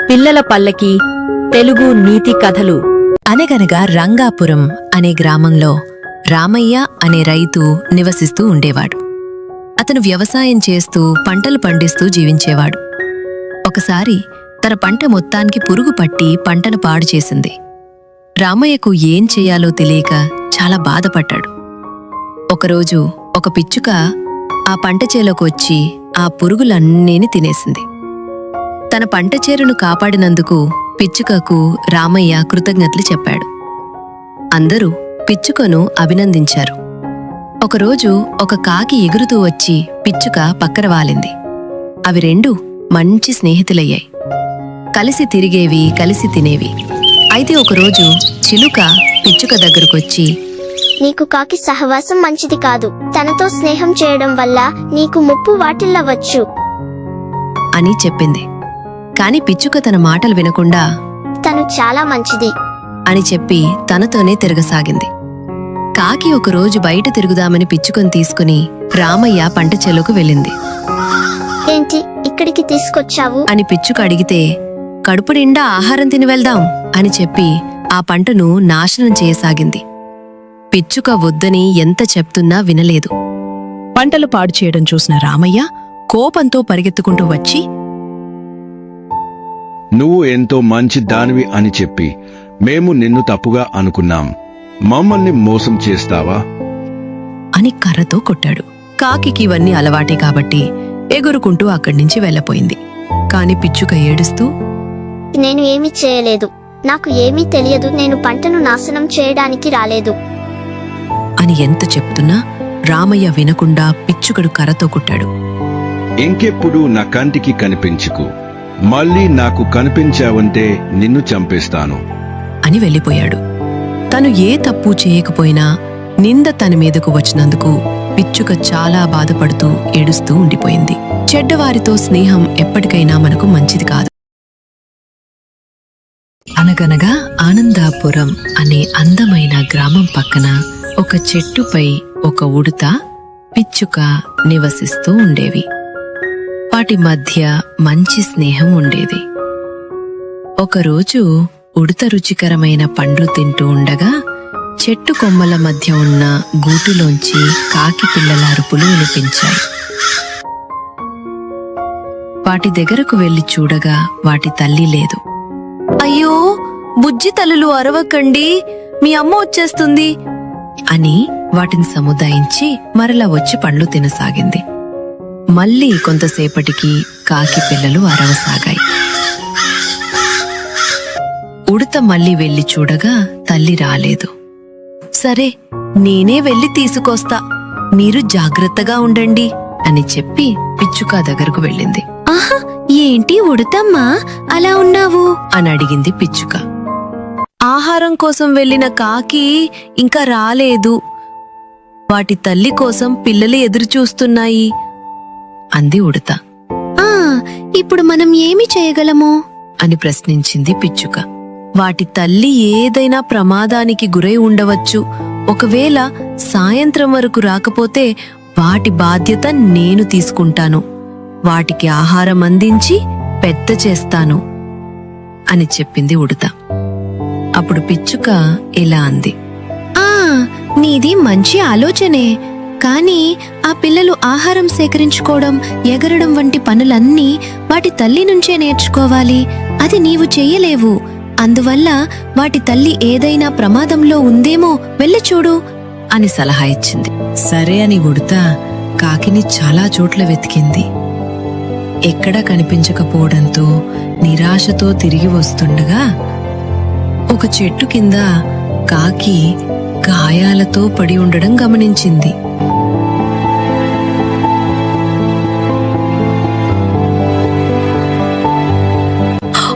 పిల్లల పల్లకి తెలుగు నీతి కథలు. అనగనగా రంగాపురం అనే గ్రామంలో రామయ్య అనే రైతు నివసిస్తూ ఉండేవాడు. అతను వ్యవసాయం చేస్తూ పంటలు పండిస్తూ జీవించేవాడు. ఒకసారి తన పంట మొత్తానికి పురుగు పట్టి పంటను పాడు చేసింది. రామయ్యకు ఏం చెయ్యాలో తెలియక చాలా బాధపడ్డాడు. ఒకరోజు ఒక పిచ్చుక ఆ పంట చేలోకి వచ్చి ఆ పురుగులన్నీని తినేసింది. తన పంట చేరును కాపాడినందుకు పిచ్చుకకు రామయ్య కృతజ్ఞతలు చెప్పాడు. అందరూ పిచ్చుకను అభినందించారు. ఒకరోజు ఒక కాకి ఎగురుతూ వచ్చి పిచ్చుక పక్కన వాలింది. అవి రెండు మంచి స్నేహితులయ్యాయి. కలిసి తిరిగేవి, కలిసి తినేవి. అయితే ఒకరోజు చిలుక పిచ్చుక దగ్గరకొచ్చి, నీకు కాకి సహవాసం మంచిది కాదు. తనతో స్నేహం చేయడం వల్ల నీకు ముప్పు వాటిల్లవచ్చు అని చెప్పింది. కాని పిచ్చుక తన మాటలు వినకుండా, తను చాలా మంచిది అని చెప్పి తనతోనే తిరగసాగింది. కాకి ఒకరోజు బయట తిరుగుదామని పిచ్చుకను తీసుకుని రామయ్య పంట చేలోకి వెళ్ళింది. ఏంటి ఇక్కడికి తీసుకొచ్చావు అని పిచ్చుక అడిగితే, కడుపు నిండా ఆహారం తిని వెళ్దాం అని చెప్పి ఆ పంటను నాశనం చేయసాగింది. పిచ్చుక వద్దని ఎంత చెప్తున్నా వినలేదు. పంటలు పాడు చేయడం చూసిన రామయ్య కోపంతో పరిగెత్తుకుంటూ వచ్చి, నువ్వు ఎంతో మంచి దానివి అని చెప్పి మేము నిన్ను తప్పుగా అనుకున్నాం. మమ్మల్ని మోసం చేస్తావా అని కర్రతో కొట్టాడు. కాకికి ఇవన్నీ అలవాటే కాబట్టి ఎగురుకుంటూ అక్కడ్నుంచి వెళ్ళపోయింది. కాని పిచ్చుక ఏడుస్తూ, నేను ఏమీ చేయలేదు, నాకు ఏమీ తెలియదు, నేను పంటను నాశనం చేయడానికి రాలేదు అని ఎంత చెప్తున్నా రామయ్య వినకుండా పిచ్చుకడు కర్రతో కొట్టాడు. ఇంకెప్పుడు నా కంటికి కనిపించుకు. మళ్ళీ నాకు కనిపించావంటే నిన్ను చంపేస్తాను అని వెళ్ళిపోయాడు. తను ఏ తప్పు చేయకపోయినా నింద తన మీదకు వచ్చినందుకు పిచ్చుక చాలా బాధపడుతూ ఏడుస్తూ ఉండిపోయింది. చెడ్డవారితో స్నేహం ఎప్పటికైనా మనకు మంచిది కాదు. అనగనగా ఆనందాపురం అనే అందమైన గ్రామం పక్కన ఒక చెట్టుపై ఒక ఉడుత, పిచ్చుక నివసిస్తూ ఉండేవి. వాటి మధ్య మంచి స్నేహం ఉండేది. ఒకరోజు ఉడుత రుచికరమైన పండ్లు తింటూ ఉండగా చెట్టు కొమ్మల మధ్య ఉన్న గూటిలోంచి కాకి పిల్లల అరుపులు వినిపించాయి. వాటి దగ్గరకు వెళ్లి చూడగా వాటి తల్లి లేదు. అయ్యో, బుజ్జి తల్లులు అరవకండి, మీ అమ్మ వచ్చేస్తుంది అని వాటిని సముదాయించి మరలా వచ్చి పండ్లు తినసాగింది. మళ్ళీ కొంతసేపటికి కాకి పిల్లలు అరవసాగాయి. ఉడత మళ్ళీ వెళ్లి చూడగా తల్లి రాలేదు. సరే, నేనే వెళ్లి తీసుకొస్తా, మీరు జాగ్రత్తగా ఉండండి అని చెప్పి పిచ్చుక దగ్గరకు వెళ్ళింది. ఆహా, ఏంటి ఉడతమ్మా అలా ఉన్నావు అని అడిగింది పిచ్చుక. ఆహారం కోసం వెళ్లిన కాకి ఇంకా రాలేదు, వాటి తల్లి కోసం పిల్లలు ఎదురుచూస్తున్నాయి అంది ఉడత. ఇప్పుడు మనం ఏమి చేయగలము అని ప్రశ్నించింది పిచ్చుక. వాటి తల్లి ఏదైనా ప్రమాదానికి గురై ఉండవచ్చు. ఒకవేళ సాయంత్రం వరకు రాకపోతే వాటి బాధ్యత నేను తీసుకుంటాను, వాటికి ఆహారం అందించి పెద్ద చేస్తాను అని చెప్పింది ఉడత. అప్పుడు పిచ్చుక ఇలా అంది, నీది మంచి ఆలోచనే, కాని ఆ పిల్లలు ఆహారం సేకరించుకోవడం, ఎగరడం వంటి పనులన్నీ వాటి తల్లి నుంచే నేర్చుకోవాలి. అది నీవు చెయ్యలేవు. అందువల్ల వాటి తల్లి ఏదైనా ప్రమాదంలో ఉందేమో వెళ్ళి చూడు అని సలహా ఇచ్చింది. సరే అని ఉడత కాకిని చాలా చోట్ల వెతికింది. ఎక్కడా కనిపించకపోవడంతో నిరాశతో తిరిగి వస్తుండగా ఒక చెట్టు కింద కాకి గాయాలతో పడి ఉండడం గమనించింది.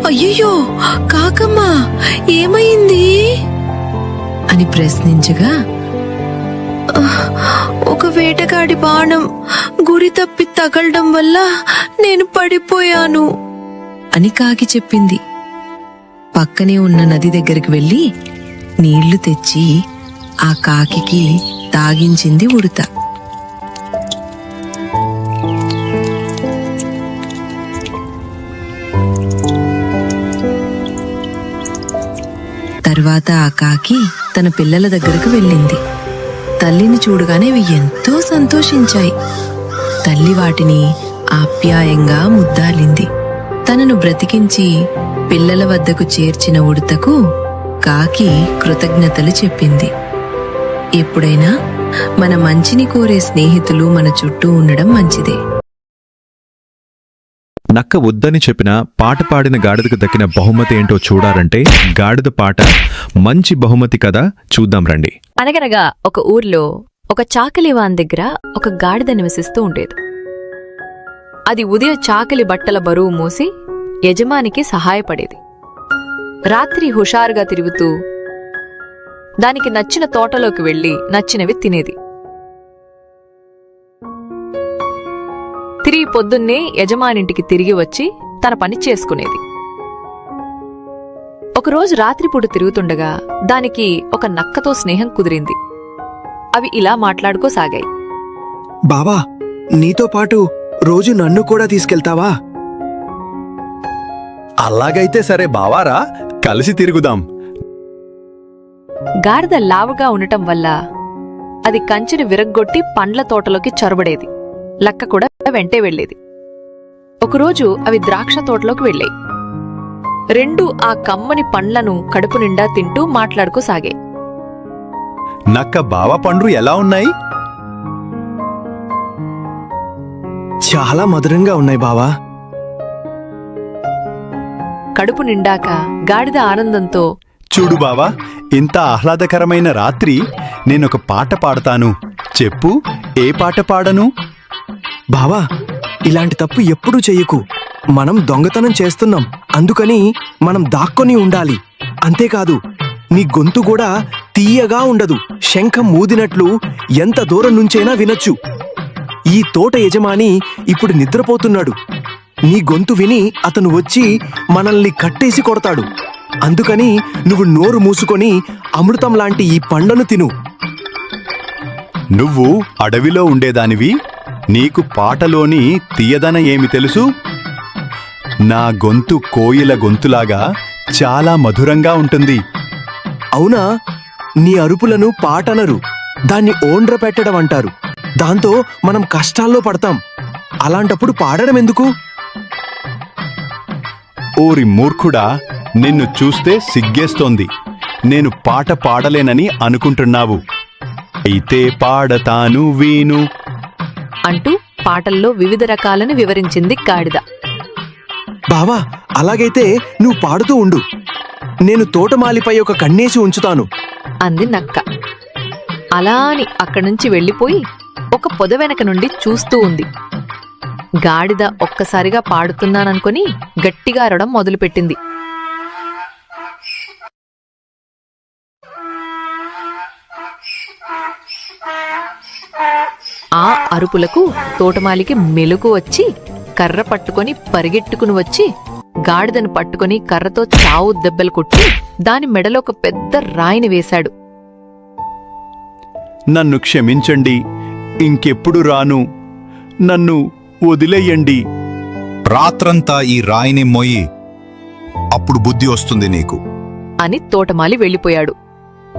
అయ్యో, కాకమ్మా ఏమైంది అని ప్రశ్నించగా, ఒక వేటగాడి బాణం గురి తప్పి తగలడం వల్ల నేను పడిపోయాను అని కాకి చెప్పింది. పక్కనే ఉన్న నది దగ్గరికి వెళ్లి నీళ్లు తెచ్చి ఆ కాకికి తాగించింది ఉడత. తర్వాత ఆ కాకి తన పిల్లల దగ్గరకు వెళ్ళింది. తల్లిని చూడగానే అవి ఎంతో సంతోషించాయి. తల్లి వాటిని ఆప్యాయంగా ముద్దాలింది. తనను బ్రతికించి పిల్లల వద్దకు చేర్చిన ఉడతకు కాకి కృతజ్ఞతలు చెప్పింది. ఎప్పుడైనా మన మంచిని కోరే స్నేహితులు మన చుట్టూ ఉండడం మంచిదే. నక్క వద్దని చెప్పిన పాట పాడిన గాడిదకు దక్కిన బహుమతి ఏంటో చూడాలంటే గాడిద పాట మంచి బహుమతి కదా, చూద్దాం రండి. అనగనగా ఒక ఊర్లో ఒక చాకలివాన్ దగ్గర ఒక గాడిద నివసిస్తూ ఉండేది. అది ఉదయం చాకలి బట్టల బరువు మోసి యజమానికి సహాయపడేది. రాత్రి హుషారుగా తిరుగుతూ దానికి నచ్చిన తోటలోకి వెళ్లి నచ్చినవి తినేది. తిరిగి పొద్దున్నే యజమానింటికి తిరిగి వచ్చి తన పని చేసుకునేది. ఒకరోజు రాత్రిపూట తిరుగుతుండగా దానికి ఒక నక్కతో స్నేహం కుదిరింది. అవి ఇలా మాట్లాడుకోసాగాయి. బావా, నీతో పాటు రోజు నన్ను కూడా తీసుకెళ్తావా? అలాగైతే సరే బావారా, కలిసి తిరుగుదాం. గాడిద లావుగా ఉండటం వల్ల అది కంచెని విరగ్గొట్టి పండ్ల తోటలోకి చొరబడేది. లక్క కూడా వెంటే వెళ్లేది. ఒకరోజు అవి ద్రాక్ష తోటలోకి వెళ్ళాయి. రెండూ ఆ కమ్మని పండ్లను కడుపు నిండా తింటూ మాట్లాడుకోసాగాయి. నక్క బావ పండ్లు ఎలా ఉన్నాయి? చాలా మధురంగా ఉన్నాయి బావా. కడుపు నిండాక గాడిద ఆనందంతో, చూడు బావా, ఇంత ఆహ్లాదకరమైన రాత్రి నేనొక పాట పాడతాను. చెప్పు, ఏ పాట పాడను? బావా, ఇలాంటి తప్పు ఎప్పుడూ చెయ్యకు. మనం దొంగతనం చేస్తున్నాం, అందుకని మనం దాక్కొని ఉండాలి. అంతేకాదు, నీ గొంతు కూడా తీయగా ఉండదు. శంఖం ఊదినట్లు ఎంత దూరం నుంచైనా వినొచ్చు. ఈ తోట యజమాని ఇప్పుడు నిద్రపోతున్నాడు. నీ గొంతు విని అతను వచ్చి మనల్ని కట్టేసి కొడతాడు. అందుకని నువ్వు నోరు మూసుకొని అమృతం లాంటి ఈ పండ్లను తిను. నువ్వు అడవిలో ఉండేదానివి, నీకు పాటలోని తీయదన ఏమి తెలుసు? నా గొంతు కోయిల గొంతులాగా చాలా మధురంగా ఉంటుంది. అవునా? నీ అరుపులను పాటనరు, దాన్ని ఓండ్ర పెట్టడం అంటారు. దాంతో మనం కష్టాల్లో పడతాం. అలాంటప్పుడు పాడడం ఎందుకు? ఓరి మూర్ఖుడా, నిన్ను చూస్తే సిగ్గేస్తోంది. నేను పాట పాడలేనని అనుకుంటున్నావు. అయితే పాడతాను, వీను అంటూ పాటల్లో వివిధ రకాలను వివరించింది గాడిద. బావా, అలాగైతే నువ్వు పాడుతూ ఉండు. నేను తోటమాలిపై ఒక కన్నేసి ఉంచుతాను అంది నక్క. అలా అని అక్కడ్నుంచి వెళ్లిపోయి ఒక పొద వెనక నుండి చూస్తూ ఉంది. గాడిద ఒక్కసారిగా పాడుతున్నాననుకుని గట్టిగా అరవడం మొదలుపెట్టింది. ఆ అరుపులకు తోటమాలికి మెలుగు వచ్చి కర్ర పట్టుకొని పరిగెట్టుకుని వచ్చి గాడిదను పట్టుకుని కర్రతో చావు దెబ్బలు కొట్టి దాని మెడలో ఒక పెద్ద రాయిని వేశాడు. నన్ను క్షమించండి, ఇంకెప్పుడు రాను. నన్ను వదిలేయండి. రాత్రంతా ఈ రాయిని మోయి, అప్పుడు బుద్ధి వస్తుంది నీకు అని తోటమాలి వెళ్ళిపోయాడు.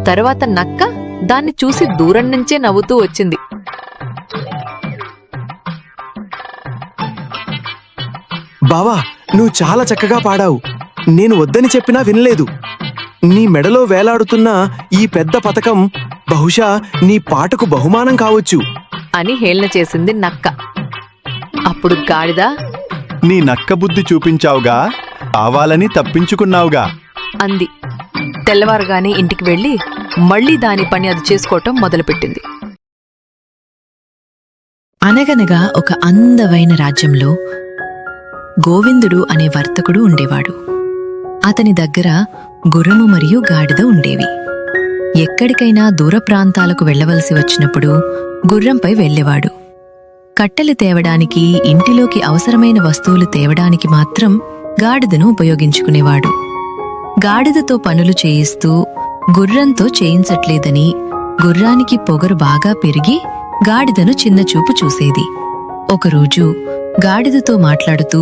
తరువాత నక్క దాన్ని చూసి దూరం నుంచే నవ్వుతూ వచ్చింది. బావా, నువ్వు చాలా చక్కగా పాడావు. నేను వద్దని చెప్పినా వినలేదు. నీ మెడలో వేలాడుతున్న ఈ పెద్ద పతకం బహుశా నీ పాటకు బహుమానం కావచ్చు అని హేళన చేసింది నక్క. అప్పుడు గాడిద, నీ నక్క బుద్ధి చూపించావుగా, కావాలని తప్పించుకున్నావుగా అంది. తెల్లవారుగానే ఇంటికి వెళ్లి మళ్లీ దాని పని అది చేసుకోవటం మొదలుపెట్టింది. అనగనగా ఒక అందమైన రాజ్యంలో గోవిందుడు అనే వర్తకుడు ఉండేవాడు. అతని దగ్గర గుర్రము మరియు గాడిద ఉండేవి. ఎక్కడికైనా దూర ప్రాంతాలకు వెళ్లవలసి వచ్చినప్పుడు గుర్రంపై వెళ్ళేవాడు. కట్టెలు తేవడానికి, ఇంటిలోకి అవసరమైన వస్తువులు తేవడానికి మాత్రం గాడిదను ఉపయోగించుకునేవాడు. గాడిదతో పనులు చేయిస్తూ గుర్రంతో చేయించట్లేదని గుర్రానికి పొగరు బాగా పెరిగి గాడిదను చిన్నచూపు చూసేది. ఒకరోజు గాడిదతో మాట్లాడుతూ,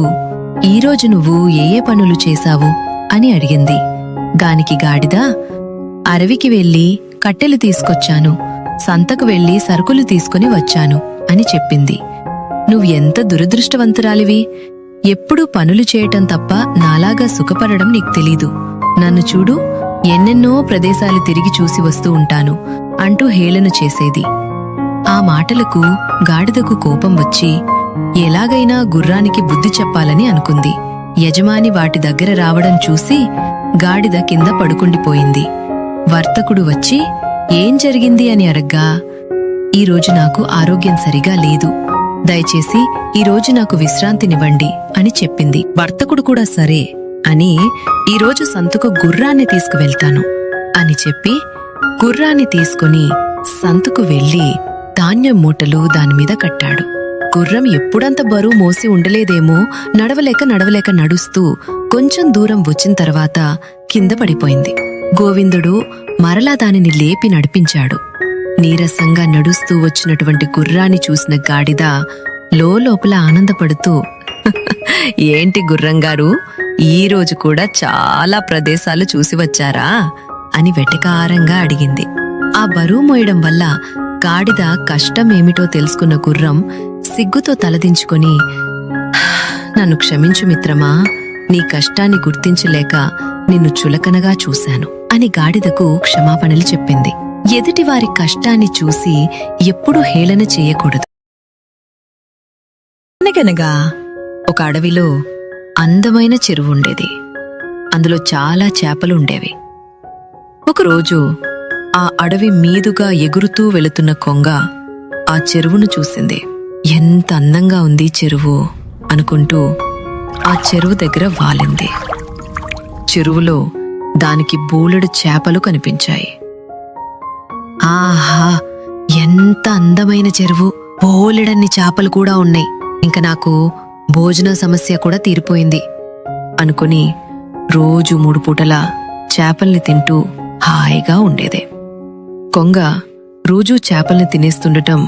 ఈరోజు నువ్వు ఏ ఏ పనులు చేశావు అని అడిగింది. దానికి గాడిద అడవికి వెళ్లి కట్టెలు తీసుకొచ్చాను, సంతకు వెళ్లి సరుకులు తీసుకుని వచ్చాను అని చెప్పింది. నువ్వెంత దురదృష్టవంతురాలివి. ఎప్పుడూ పనులు చేయటం తప్ప నాలాగా సుఖపడడం నీకు తెలీదు. నన్ను చూడు, ఎన్నెన్నో ప్రదేశాలు తిరిగి చూసి వస్తూ ఉంటాను అంటూ హేళన చేసేది. ఆ మాటలకు గాడిదకు కోపం వచ్చి ఎలాగైనా గుర్రానికి బుద్ధి చెప్పాలని అనుకుంది. యజమాని వాటి దగ్గర రావడం చూసి గాడిద కింద పడుకుండిపోయింది. వర్తకుడు వచ్చి ఏం జరిగింది అని అడగ్గా, ఈరోజు నాకు ఆరోగ్యం సరిగా లేదు, దయచేసి ఈరోజు నాకు విశ్రాంతినివ్వండి అని చెప్పింది. వర్తకుడు కూడా సరే అని ఈరోజు సంతకు గుర్రాన్ని తీసుకువెళ్తాను అని చెప్పి గుర్రాన్ని తీసుకుని సంతకు వెళ్లి ధాన్యం మూటలు దానిమీద కట్టాడు. గుర్రం ఎప్పుడంత బరువు మోసి ఉండలేదేమో, నడవలేక నడుస్తూ కొంచెం దూరం వచ్చిన తర్వాత కింద పడిపోయింది. గోవిందుడు మరలా దానిని లేపి నడిపించాడు. నీరసంగా నడుస్తూ వచ్చినటువంటి గుర్రాన్ని చూసిన గాడిద లోపల ఆనందపడుతూ, ఏంటి గుర్రంగారు, ఈరోజు కూడా చాలా ప్రదేశాలు చూసి వచ్చారా అని వెటకారంగా అడిగింది. ఆ బరువు మోయడం వల్ల గాడిద కష్టమేమిటో తెలుసుకున్న గుర్రం సిగ్గుతో తలదించుకొని, నన్ను క్షమించు మిత్రమా, నీ కష్టాన్ని గుర్తించలేక నిన్ను చులకనగా చూశాను అని గాడిదకు క్షమాపణలు చెప్పింది. ఎదుటివారి కష్టాన్ని చూసి ఎప్పుడూ హేళన చేయకూడదు. అనగనగా ఒక అడవిలో అందమైన చెరువు ఉండేది. అందులో చాలా చేపలు ఉండేవి. ఒకరోజు ఆ అడవి మీదుగా ఎగురుతూ వెళుతున్న కొంగ ఆ చెరువును చూసింది. ఎంత అందంగా ఉంది చెరువు అనుకుంటూ ఆ చెరువు దగ్గర వాలింది. చెరువులో దానికి బోలెడు చేపలు కనిపించాయి. ఆహా, ఎంత అందమైన చెరువు, బోలెడన్ని చేపలు కూడా ఉన్నాయి, ఇంక నాకు భోజన సమస్య కూడా తీరిపోయింది అనుకుని రోజు 3 పూటలా చేపల్ని తింటూ హాయిగా ఉండేదే. కొంగ రోజూ చేపల్ని తినేస్తుండటం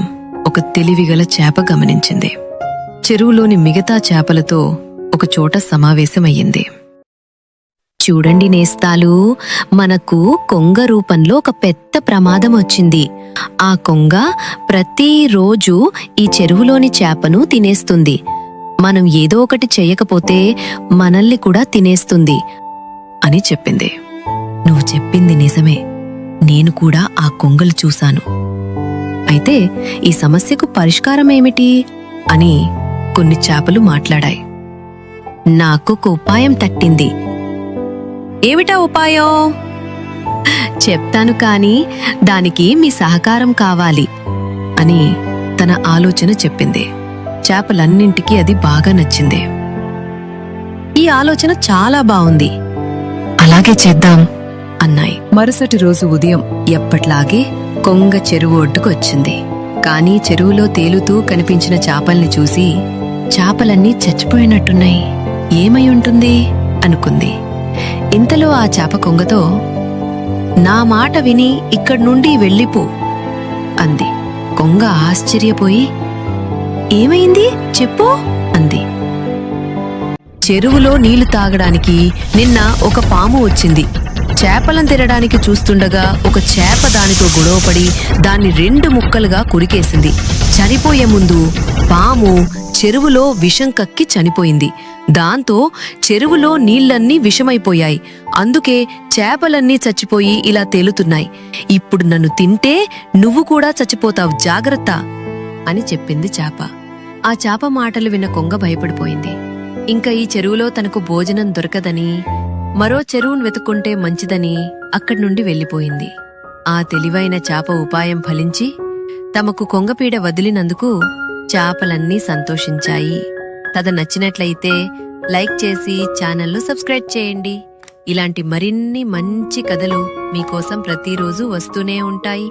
ఒక తెలివిగల చేప గమనించింది. చెరువులోని మిగతా చేపలతో ఒకచోట సమావేశమయ్యింది. చూడండి నేస్తాలు, మనకు కొంగ రూపంలో ఒక పెద్ద ప్రమాదం వచ్చింది. ఆ కొంగ ప్రతిరోజు ఈ చెరువులోని చేపను తినేస్తుంది. మనం ఏదో ఒకటి చెయ్యకపోతే మనల్ని కూడా తినేస్తుంది అని చెప్పింది. నువ్వు చెప్పింది నిజమే, నేను కూడా ఆ కొంగలు చూశాను. అయితే ఈ సమస్యకు పరిష్కారమేమిటి అని కొన్ని చేపలు మాట్లాడాయి. నాకొక ఉపాయం తట్టింది. ఏమిటా ఉపాయం? చెప్తాను కాని దానికి మీ సహకారం కావాలి అని తన ఆలోచన చెప్పింది. చేపలన్నింటికీ అది బాగా నచ్చింది. ఈ ఆలోచన చాలా బావుంది, అలాగే చేద్దాం అన్నాయి. మరుసటి రోజు ఉదయం ఎప్పట్లాగే కొంగ చెరువు ఒడ్డుకు వచ్చింది. కాని చెరువులో తేలుతూ కనిపించిన చేపల్ని చూసి చేపలన్నీ చచ్చిపోయినట్టున్నాయి, ఏమై ఉంటుంది అనుకుంది. ఇంతలో ఆ చేప కొంగతో, నా మాట విని ఇక్కడి నుండి వెళ్ళిపో అంది. కొంగ ఆశ్చర్యపోయి, ఏమైంది చెప్పు అంది. చెరువులో నీళ్లు తాగడానికి నిన్న ఒక పాము వచ్చింది. చేపలను తినడానికి చూస్తుండగా ఒక చేప దానితో గొడవపడి దాన్ని 2 ముక్కలుగా కురికేసింది. చనిపోయే ముందు పాము చెరువులో విషం కక్కి చనిపోయింది. దాంతో చెరువులో నీళ్లన్నీ విషమైపోయాయి. అందుకే చేపలన్నీ చచ్చిపోయి ఇలా తేలుతున్నాయి. ఇప్పుడు నన్ను తింటే నువ్వు కూడా చచ్చిపోతావు, జాగ్రత్త అని చెప్పింది చేప. ఆ చేప మాటలు విన్న కొంగ భయపడిపోయింది. ఇంకా ఈ చెరువులో తనకు భోజనం దొరకదని, మరో చెరువును వెతుక్కుంటే మంచిదని అక్కడి నుండి వెళ్ళిపోయింది. ఆ తెలివైన చేప ఉపాయం ఫలించి తమకు కొంగపీడ వదిలినందుకు చేపలన్నీ సంతోషించాయి. కథ నచ్చినట్లయితే లైక్ చేసి ఛానల్ను సబ్స్క్రైబ్ చేయండి. ఇలాంటి మరిన్ని మంచి కథలు మీకోసం ప్రతిరోజు వస్తూనే ఉంటాయి.